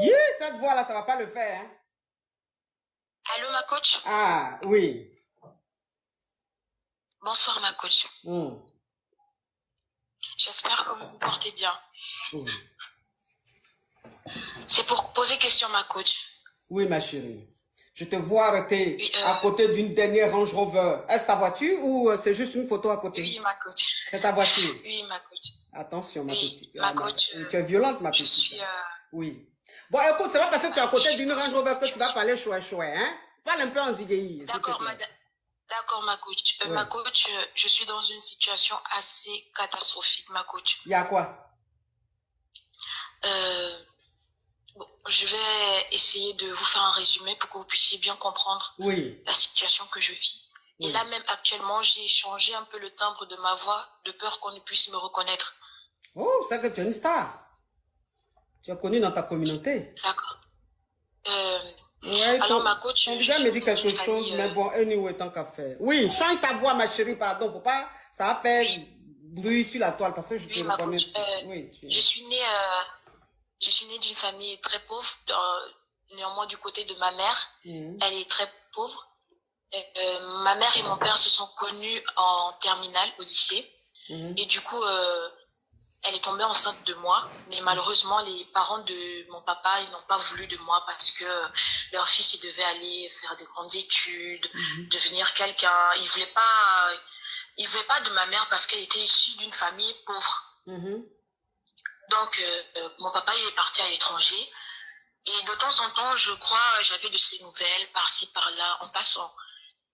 Yeah, cette voix-là, ça va pas le faire. Hein? Allô, ma coach? Ah, oui. Bonsoir, ma coach. Mm. J'espère que vous vous portez bien. Oui. C'est pour poser question, ma coach. Oui, ma chérie. Je te vois arrêter Oui, à côté d'une dernière Range Rover. Est-ce ta voiture ou c'est juste une photo à côté? Oui, ma coach. C'est ta voiture? Oui, ma coach. Attention, ma Oui, petite. ma coach. Tu es violente, ma Je petite. suis... Oui. Bon, écoute, c'est pas parce que tu es à côté d'une Range Rover que tu vas situation. parler chouette, hein? Parle un peu en zigéi, s'il te D'accord, plaît. D'accord, ma coach. Oui. Ma coach, je suis dans une situation assez catastrophique, ma coach. Il y a quoi? Bon, je vais essayer de vous faire un résumé pour que vous puissiez bien comprendre Oui. la situation que je vis. Oui. Et là même actuellement, j'ai changé un peu le timbre de ma voix de peur qu'on ne puisse me reconnaître. Oh, c'est que tu es une star. Tu es connue dans ta communauté. D'accord. Ouais, Alors ma coach, ton je visage suis me dit dans quelque une chose, famille, mais bon, anyway, tant qu'à faire. Oui, change ta voix, ma chérie, pardon, faut pas, ça va faire Oui. bruit sur la toile parce que je Oui, te ma reconnais. coach. Oui, Je suis née d'une famille très pauvre, néanmoins du côté de ma mère. Elle est très pauvre. Ma mère et mon père se sont connus en terminale au lycée. Et du coup, elle est tombée enceinte de moi. Mais malheureusement, les parents de mon papa, ils n'ont pas voulu de moi parce que leur fils, il devait aller faire de grandes études, devenir quelqu'un. Ils voulaient pas de ma mère parce qu'elle était issue d'une famille pauvre. Donc, mon papa, il est parti à l'étranger. Et de temps en temps, je crois, j'avais de ces nouvelles par-ci, par-là, en passant.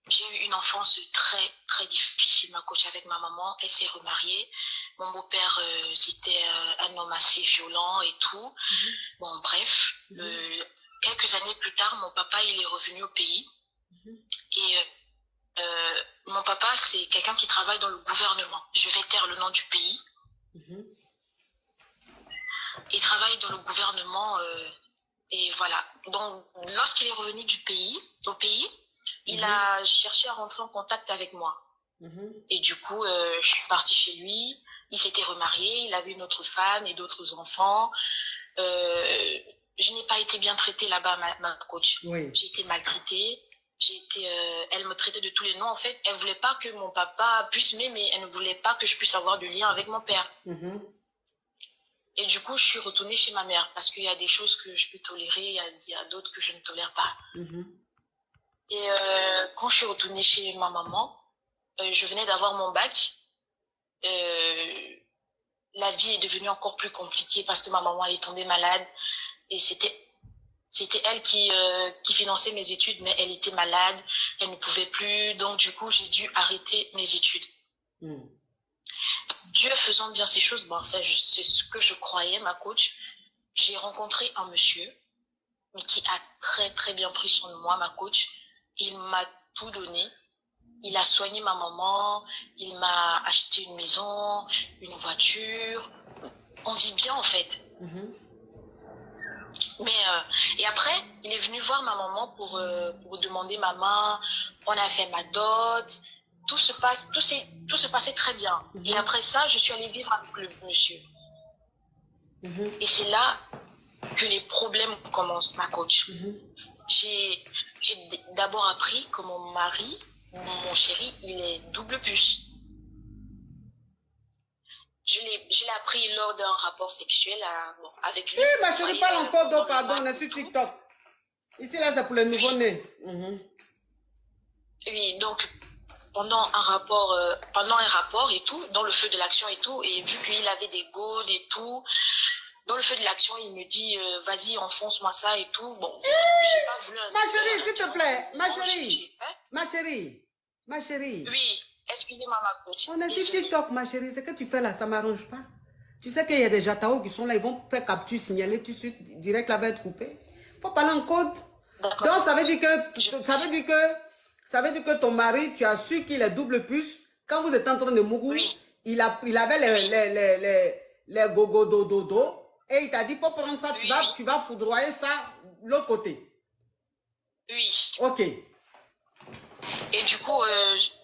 J'ai eu une enfance très, très difficile, ma coach, avec ma maman. Elle s'est remariée. Mon beau-père, c'était un homme assez violent et tout. Bon, bref. Quelques années plus tard, mon papa, il est revenu au pays. Et mon papa, c'est quelqu'un qui travaille dans le gouvernement. Je vais taire le nom du pays. Il travaille dans le gouvernement et voilà. Donc, lorsqu'il est revenu au pays, il a cherché à rentrer en contact avec moi. Et du coup, je suis partie chez lui. Il s'était remarié, il avait une autre femme et d'autres enfants. Je n'ai pas été bien traitée là-bas, ma coach. Oui. J'ai été maltraitée. Elle me traitait de tous les noms. En fait, elle voulait pas que mon papa puisse m'aimer. Elle ne voulait pas que je puisse avoir de lien avec mon père. Et du coup, je suis retournée chez ma mère parce qu'il y a des choses que je peux tolérer, il y a d'autres que je ne tolère pas. Et quand je suis retournée chez ma maman, je venais d'avoir mon bac. La vie est devenue encore plus compliquée parce que ma maman elle est tombée malade et c'était elle qui finançait mes études, mais elle était malade, elle ne pouvait plus, donc du coup j'ai dû arrêter mes études. Dieu faisant bien ces choses, bon, enfin, c'est ce que je croyais, ma coach. J'ai rencontré un monsieur qui a très très bien pris soin de moi, ma coach. Il m'a tout donné. Il a soigné ma maman, il m'a acheté une maison, une voiture. On vit bien en fait. Mais et après, il est venu voir ma maman pour demander ma main. On a fait ma dot. Tout se passait très bien. Et après ça, je suis allée vivre avec le monsieur. Et c'est là que les problèmes commencent, ma coach. J'ai d'abord appris que mon mari, mon chéri, il est double puce. Je l'ai appris lors d'un rapport sexuel avec lui. Oui, ma chérie, parle encore d'eau, pardon, on est sur TikTok. Ici, là, c'est pour les nouveau-nés. Oui, donc, pendant un rapport et tout, dans le feu de l'action et tout, et vu qu'il avait des godes et tout, dans le feu de l'action, il me dit, vas-y, enfonce-moi ça et tout. Bon, j'ai pas voulu... Ma chérie, s'il te plaît, ma chérie. Oui, excusez-moi, ma coach. On est sur TikTok, ma chérie, ce que tu fais là, ça ne m'arrange pas. Tu sais qu'il y a des jataos qui sont là, ils vont faire capture, signaler, tout de suite, direct, là va être coupé. Il faut parler en code. Donc, ça veut dire que ton mari, tu as su qu'il est double puce. Quand vous êtes en train de mourir, il avait les gogo do do do. Et il t'a dit, il faut prendre ça, tu vas foudroyer ça l'autre côté. Oui. Ok. Et du coup,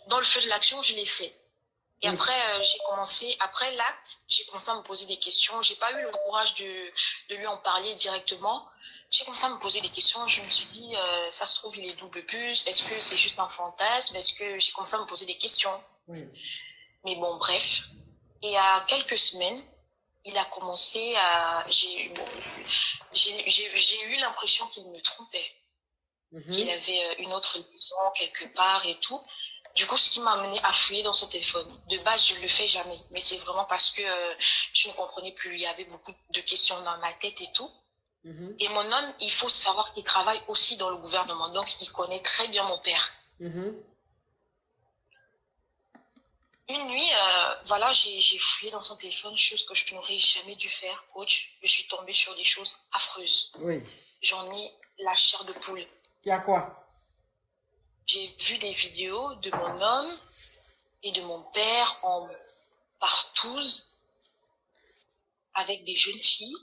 dans le feu de l'action, je l'ai fait. Et après, après l'acte, j'ai commencé à me poser des questions. J'ai pas eu le courage de lui en parler directement. J'ai commencé à me poser des questions. Je me suis dit, ça se trouve, il est double puce. Est-ce que c'est juste un fantasme? Est-ce que j'ai commencé à me poser des questions? Oui. Mais bon, bref. Et à quelques semaines, il a commencé à... J'ai eu l'impression qu'il me trompait. Qu'il avait une autre liaison quelque part et tout. Du coup, ce qui m'a amené à fouiller dans son téléphone. De base, je ne le fais jamais. Mais c'est vraiment parce que je ne comprenais plus. Il y avait beaucoup de questions dans ma tête et tout. Et mon homme, il faut savoir qu'il travaille aussi dans le gouvernement. Donc, il connaît très bien mon père. Une nuit, voilà, j'ai fouillé dans son téléphone, chose que je n'aurais jamais dû faire, coach. Je suis tombée sur des choses affreuses. Oui. J'en ai la chair de poule. Il y a quoi? J'ai vu des vidéos de mon homme et de mon père en partouze avec des jeunes filles.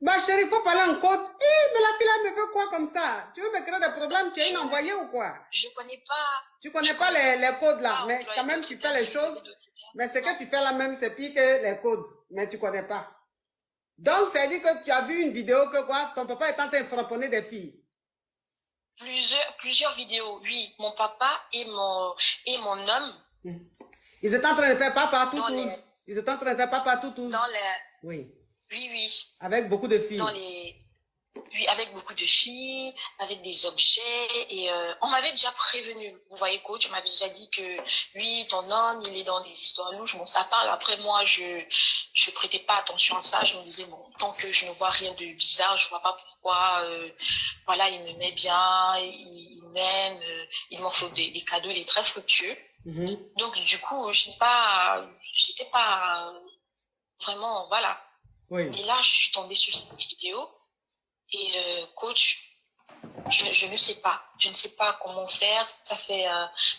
Ma chérie, il faut parler en code. Mais la fille là me fait quoi comme ça? Tu veux me créer des problèmes? Tu es une envoyée ou quoi? Je connais pas. Tu connais pas les codes là, mais quand même tu fais les choses. Mais ce que tu fais là même, c'est pire que les codes. Mais tu connais pas. Donc, ça dit que tu as vu une vidéo que quoi? Ton papa est en train de frapponner des filles. Plusieurs vidéos, oui. Mon papa et mon homme. Ils étaient en train de faire papa tout tous. Ils étaient en train de faire papa tout tous. Dans les... Oui. Oui, oui. Avec beaucoup de filles. Oui, avec beaucoup de filles, avec des objets. Et on m'avait déjà prévenu. Vous voyez, coach, on m'avait déjà dit que oui, ton homme, il est dans des histoires louches. Bon, ça parle. Après, moi, je prêtais pas attention à ça. Je me disais, bon, tant que je ne vois rien de bizarre, je vois pas pourquoi. Voilà, il me met bien, il m'aime, il m'offre des cadeaux, il est très fructueux. Donc, du coup, j'étais pas vraiment, voilà. Oui. Et là, je suis tombée sur cette vidéo. Et coach, je ne sais pas. Je ne sais pas comment faire. Ça fait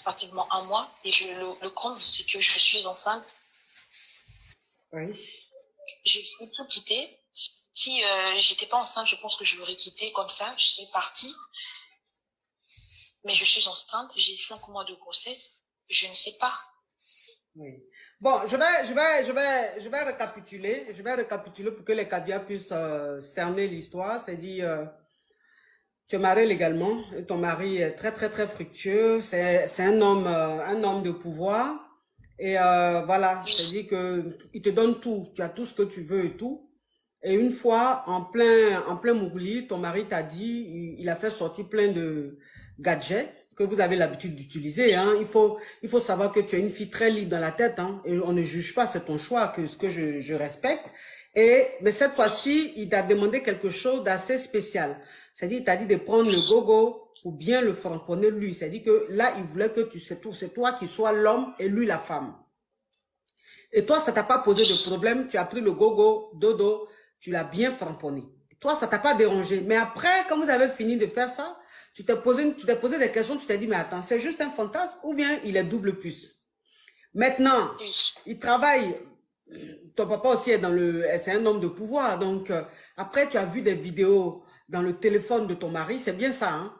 pratiquement un mois. Et le comble, c'est que je suis enceinte. Oui. J'ai tout quitté. Si j'étais pas enceinte, je pense que je l'aurais quitté comme ça. Je serais partie. Mais je suis enceinte. J'ai 5 mois de grossesse. Je ne sais pas. Oui. Bon, je vais récapituler. Je vais récapituler pour que les Kabia puissent cerner l'histoire. C'est-à-dire, tu es marié légalement. Et ton mari est très, très, très fructueux. C'est un homme de pouvoir. Et voilà, Oui. c'est-à-dire qu'il te donne tout. Tu as tout ce que tu veux et tout. Et une fois, en plein Mougouli, ton mari t'a dit, il a fait sortir plein de gadgets que vous avez l'habitude d'utiliser. Hein. Il faut savoir que tu es une fille très libre dans la tête. Hein, et on ne juge pas, c'est ton choix, ce que je respecte. Mais cette fois-ci, il t'a demandé quelque chose d'assez spécial. C'est-à-dire, il t'a dit de prendre le gogo pour bien le framponner lui. C'est-à-dire que là, il voulait que c'est toi qui sois l'homme et lui la femme. Et toi, ça t'a pas posé de problème. Tu as pris le gogo, dodo, tu l'as bien framponné. Toi, ça t'a pas dérangé. Mais après, quand vous avez fini de faire ça, tu t'es posé des questions, tu t'es dit, mais attends, c'est juste un fantasme ou bien il est double puce? Maintenant, il travaille, ton papa aussi c'est un homme de pouvoir. Donc, après, tu as vu des vidéos dans le téléphone de ton mari, c'est bien ça, hein?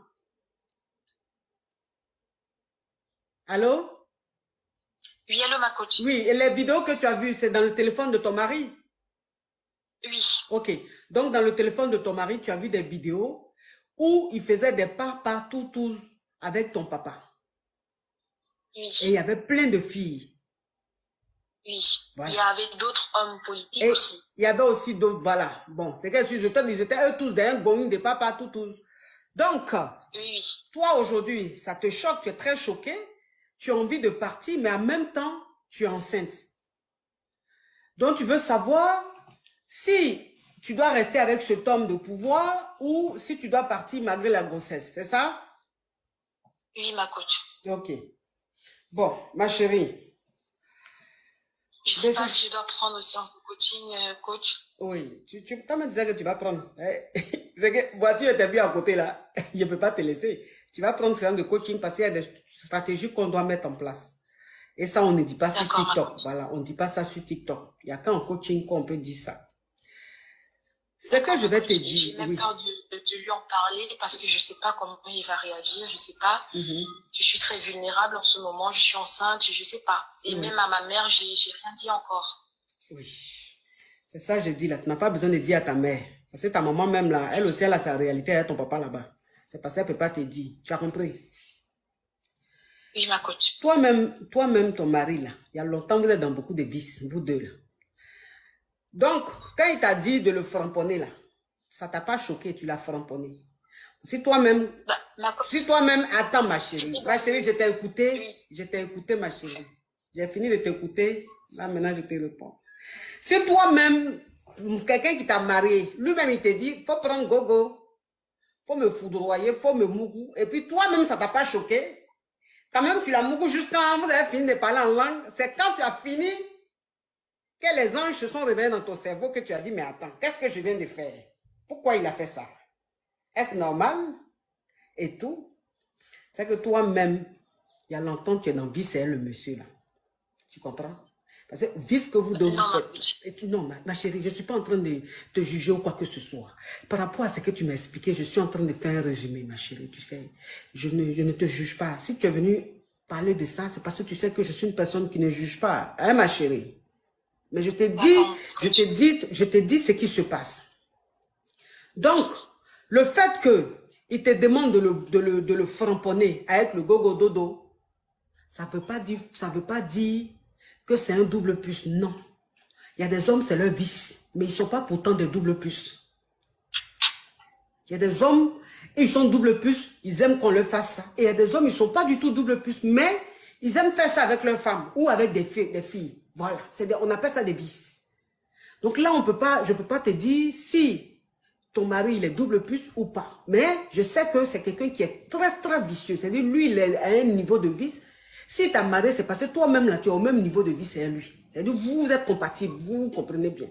Allô? Oui, allô, ma coach. Oui, et les vidéos que tu as vues, c'est dans le téléphone de ton mari? Oui. Ok, donc dans le téléphone de ton mari, tu as vu des vidéos où il faisait des papas toutous avec ton papa. Oui. Et il y avait plein de filles. Oui. Voilà. Il y avait d'autres hommes politiques et aussi. Il y avait aussi d'autres, voilà. Bon, c'est que ils étaient eux tous des bons des papas toutous. Donc, oui. Toi aujourd'hui, ça te choque, tu es très choqué, tu as envie de partir, mais en même temps, tu es enceinte. Donc, tu veux savoir si tu dois rester avec cet homme de pouvoir ou si tu dois partir malgré la grossesse, c'est ça? Oui, ma coach. Ok. Bon, ma chérie. Je ne sais pas si je dois prendre aussi un coaching, coach. Oui, tu quand même disais que tu vas prendre. C'est que voiture était bien à côté là. Je ne peux pas te laisser. Tu vas prendre ce genre de coaching parce qu'il y a des stratégies qu'on doit mettre en place. Et ça, on ne dit pas sur TikTok. Voilà, on ne dit pas ça sur TikTok. Il n'y a qu'en coaching qu'on peut dire ça. Ce que je vais te dire. J'ai même peur de de lui en parler parce que je ne sais pas comment il va réagir, je ne sais pas. Je suis très vulnérable en ce moment, je suis enceinte, je ne sais pas. Et même à ma mère, je n'ai rien dit encore. Oui, c'est ça que j'ai dit là. Tu n'as pas besoin de dire à ta mère. Parce que ta maman même là, elle aussi, elle a sa réalité, elle a ton papa là-bas. C'est parce qu'elle ne peut pas te dire. Tu as compris? Oui, ma coach. Toi-même, ton mari là, il y a longtemps, vous êtes dans beaucoup de vices, vous deux là. Donc, quand il t'a dit de le framponner là, ça t'a pas choqué, tu l'as framponné. Si toi-même, attends ma chérie, je t'ai écouté ma chérie. J'ai fini de t'écouter, là maintenant je te réponds. Si toi-même, quelqu'un qui t'a marié, lui-même il te dit, faut prendre gogo, faut me foudroyer, faut me mougou, et puis toi-même ça t'a pas choqué, quand même tu l'as mougou juste quand vous avez fini de parler en langue, c'est quand tu as fini que les anges se sont réveillés dans ton cerveau que tu as dit, mais attends, qu'est-ce que je viens de faire? Pourquoi il a fait ça? Est-ce normal? Et tout. C'est que toi-même, il y a longtemps tu es dans vice, c'est le monsieur là. Tu comprends? Parce que vice que vous donnez. Non, ma chérie, je ne suis pas en train de te juger ou quoi que ce soit. Par rapport à ce que tu m'as expliqué, je suis en train de faire un résumé, ma chérie. Tu sais, je ne te juge pas. Si tu es venu parler de ça, c'est parce que tu sais que je suis une personne qui ne juge pas. Hein, ma chérie? Mais je te dis ce qui se passe. Donc, le fait qu'il te demande de le framponner avec le gogo dodo, ça ne veut pas dire que c'est un double plus. Non. Il y a des hommes, c'est leur vice, mais ils ne sont pas pourtant des double plus. Il y a des hommes, ils sont double plus, ils aiment qu'on leur fasse ça. Et il y a des hommes, ils ne sont pas du tout double plus, mais ils aiment faire ça avec leurs femmes ou avec des filles. Voilà, on appelle ça des vices. Donc là, je ne peux pas te dire si ton mari, il est double plus ou pas. Mais je sais que c'est quelqu'un qui est très, très vicieux. C'est-à-dire, lui, il est à un niveau de vice. Si tu as marié, c'est parce que toi-même, là, tu es au même niveau de vice que lui. C'est-à-dire, vous êtes compatibles, vous comprenez bien.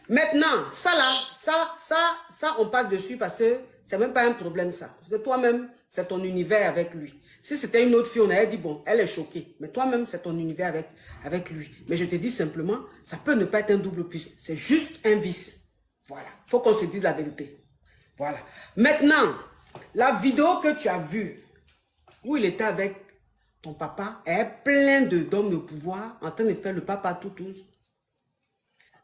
Maintenant, ça là, ça, on passe dessus parce que c'est même pas un problème, ça. Parce que toi-même, c'est ton univers avec lui. Si c'était une autre fille, on aurait dit, bon, elle est choquée. Mais toi-même, c'est ton univers avec lui. Mais je te dis simplement, ça peut ne pas être un double plus. C'est juste un vice. Voilà. Il faut qu'on se dise la vérité. Voilà. Maintenant, la vidéo que tu as vue, où il était avec ton papa, est plein d'hommes de pouvoir, en train de faire le papa tous.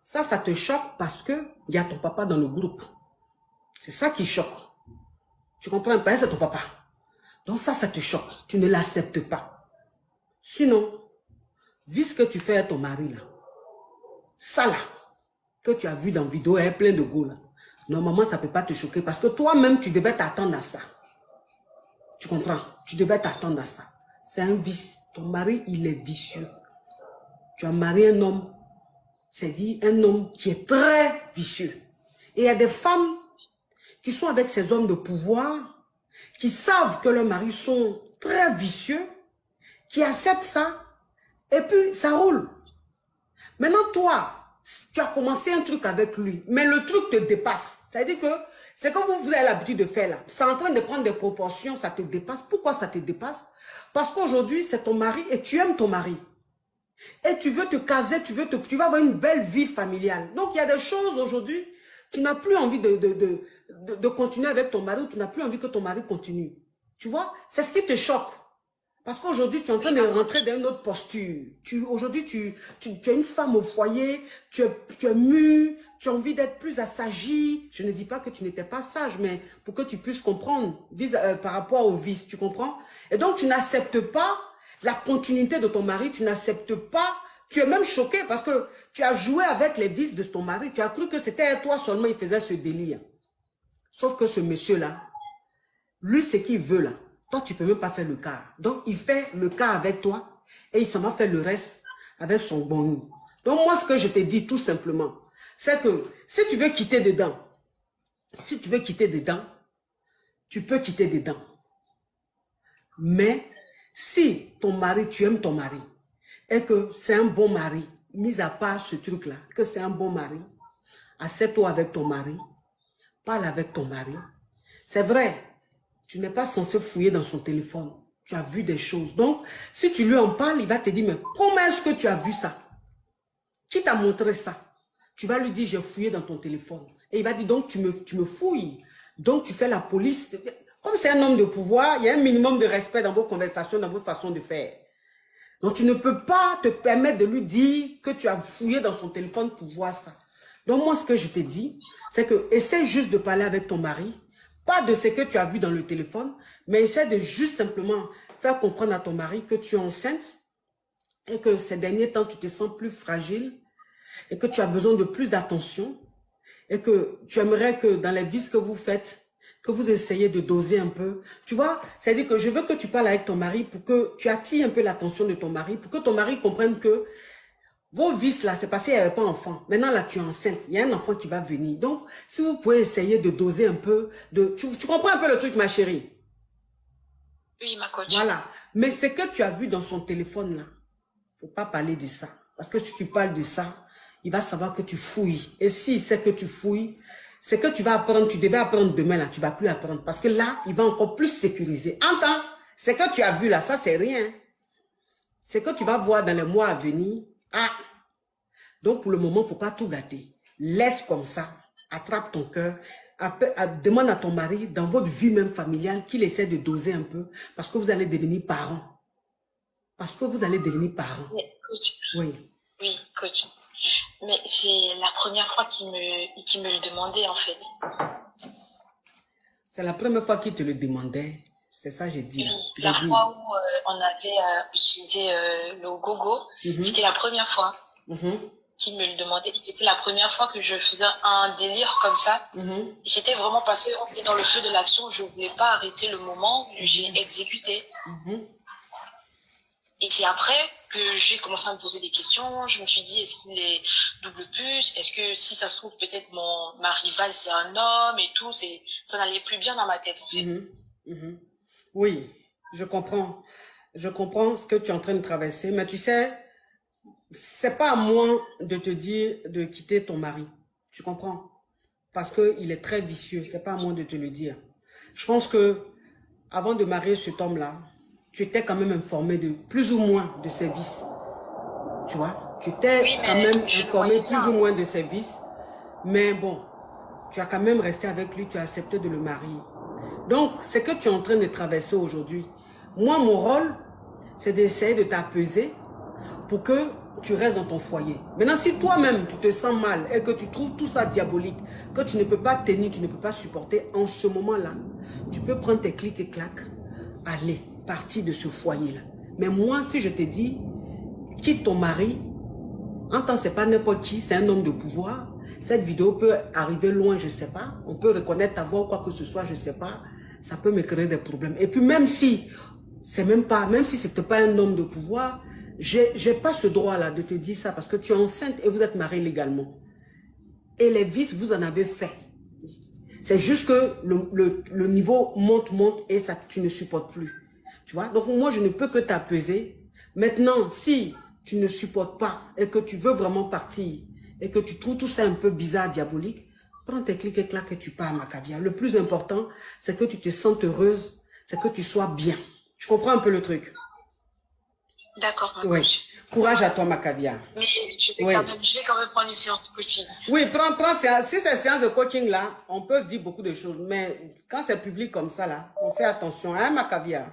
Ça te choque parce qu'il y a ton papa dans le groupe. C'est ça qui choque. Tu comprends pas, c'est ton papa. Donc ça te choque. Tu ne l'acceptes pas. Sinon, vu ce que tu fais à ton mari là, ça là, que tu as vu dans la vidéo, est plein de go là. Normalement, ça ne peut pas te choquer parce que toi-même, tu devais t'attendre à ça. Tu comprends? Tu devais t'attendre à ça. C'est un vice. Ton mari, il est vicieux. Tu as marié un homme, c'est-à-dire un homme qui est très vicieux. Et il y a des femmes qui sont avec ces hommes de pouvoir, qui savent que leurs maris sont très vicieux, qui acceptent ça, et puis ça roule. Maintenant, toi, tu as commencé un truc avec lui, mais le truc te dépasse. C'est-à-dire que c'est que vous avez l'habitude de faire là. C'est en train de prendre des proportions, ça te dépasse. Pourquoi ça te dépasse? Parce qu'aujourd'hui, c'est ton mari et tu aimes ton mari. Et tu veux te caser, tu vas avoir une belle vie familiale. Donc, il y a des choses aujourd'hui, tu n'as plus envie de continuer avec ton mari ou tu n'as plus envie que ton mari continue. Tu vois? C'est ce qui te choque. Parce qu'aujourd'hui, tu es en train de rentrer dans une autre posture. Aujourd'hui, tu es une femme au foyer, tu es mûre, tu as envie d'être plus assagie. Je ne dis pas que tu n'étais pas sage, mais pour que tu puisses comprendre par rapport au vice, tu comprends? Et donc, tu n'acceptes pas la continuité de ton mari, tu n'acceptes pas, tu es même choqué parce que tu as joué avec les vices de ton mari, tu as cru que c'était toi seulement, il faisait ce délire. Sauf que ce monsieur-là, lui, ce qu'il veut là, toi, tu ne peux même pas faire le cas. Donc, il fait le cas avec toi et il s'en va faire le reste avec son bon nous. Donc, moi, ce que je te dis tout simplement, c'est que si tu veux quitter dedans, tu peux quitter dedans. Mais si ton mari, tu aimes ton mari et que c'est un bon mari, mis à part ce truc-là, que c'est un bon mari, assieds-toi avec ton mari, parle avec ton mari. C'est vrai, tu n'es pas censé fouiller dans son téléphone. Tu as vu des choses. Donc, si tu lui en parles, il va te dire, mais comment est-ce que tu as vu ça? Qui t'a montré ça? Tu vas lui dire, j'ai fouillé dans ton téléphone. Et il va dire, donc tu me fouilles. Donc, tu fais la police. Comme c'est un homme de pouvoir, il y a un minimum de respect dans vos conversations, dans votre façon de faire. Donc, tu ne peux pas te permettre de lui dire que tu as fouillé dans son téléphone pour voir ça. Donc, moi, ce que je te dis, c'est que essaie juste de parler avec ton mari, pas de ce que tu as vu dans le téléphone, mais essaie de juste simplement faire comprendre à ton mari que tu es enceinte et que ces derniers temps, tu te sens plus fragile et que tu as besoin de plus d'attention et que tu aimerais que dans les visites que vous faites, que vous essayez de doser un peu. Tu vois, c'est-à-dire que je veux que tu parles avec ton mari pour que tu attires un peu l'attention de ton mari, pour que ton mari comprenne que vos vices là, c'est parce qu'il n'y avait pas d'enfant. Maintenant là, tu es enceinte, il y a un enfant qui va venir. Donc, si vous pouvez essayer de doser un peu, tu comprends un peu le truc, ma chérie? Oui, ma coach. Voilà. Mais ce que tu as vu dans son téléphone là, il ne faut pas parler de ça. Parce que si tu parles de ça, il va savoir que tu fouilles. Et s'il sait que tu fouilles, c'est que tu vas apprendre, tu devais apprendre demain, là, tu ne vas plus apprendre. Parce que là, il va encore plus sécuriser. Entends, ce que tu as vu là, ça, c'est rien. Ce que tu vas voir dans les mois à venir, ah. Donc, pour le moment, il ne faut pas tout gâter. Laisse comme ça, attrape ton cœur, demande à ton mari, dans votre vie même familiale, qu'il essaie de doser un peu, parce que vous allez devenir parents. Parce que vous allez devenir parents. Mais, coach. Oui. Oui, coach. Mais c'est la première fois qu'il me le demandait, en fait. C'est la première fois qu'il te le demandait. C'est ça que j'ai dit. Oui, la fois où on avait utilisé le gogo, c'était la première fois qu'il me le demandait. C'était la première fois que je faisais un délire comme ça. Et c'était vraiment parce qu'on était dans le feu de l'action. Je ne voulais pas arrêter le moment où j'ai exécuté. Et c'est après que j'ai commencé à me poser des questions. Je me suis dit, est-ce qu'il est double puce? Est-ce que si ça se trouve, peut-être ma rivale, c'est un homme et tout. Ça n'allait plus bien dans ma tête, en fait. Oui, je comprends. Je comprends ce que tu es en train de traverser. Mais tu sais, c'est pas à moi de te dire de quitter ton mari. Tu comprends? Parce qu'il est très vicieux. C'est pas à moi de te le dire. Je pense que avant de marier cet homme-là, tu étais quand même informé de plus ou moins de ses vices. Tu vois? Tu étais quand même informé plus ou moins de ses vices. Mais bon, tu as quand même resté avec lui, tu as accepté de le marier. Donc, ce que tu es en train de traverser aujourd'hui, moi, mon rôle, c'est d'essayer de t'apaiser pour que tu restes dans ton foyer. Maintenant, si toi-même, tu te sens mal et que tu trouves tout ça diabolique, que tu ne peux pas tenir, tu ne peux pas supporter, en ce moment-là, tu peux prendre tes clics et claques, aller, partir de ce foyer-là. Mais moi, si je te dis, quitte ton mari, en tant que ce n'est pas n'importe qui, c'est un homme de pouvoir, cette vidéo peut arriver loin, je ne sais pas. On peut reconnaître ta voix ou quoi que ce soit, je ne sais pas. Ça peut me créer des problèmes. Et puis même si c'est même si c'était pas un homme de pouvoir, j'ai pas ce droit-là de te dire ça parce que tu es enceinte et vous êtes mariés légalement. Et les vices, vous en avez fait. C'est juste que le niveau monte et ça, tu ne supportes plus. Tu vois? Donc moi, je ne peux que t'apaiser. Maintenant, si tu ne supportes pas et que tu veux vraiment partir et que tu trouves tout ça un peu bizarre, diabolique, prends tes clics et claques et tu pars, ma caviar. Le plus important, c'est que tu te sentes heureuse, c'est que tu sois bien. Tu comprends un peu le truc? D'accord, ma Oui. Courage à toi, ma caviar. Mais je vais quand même prendre une séance de coaching. Oui, prends si c'est séance de coaching là, on peut dire beaucoup de choses. Mais quand c'est public comme ça là, on fait attention, hein, ma caviar?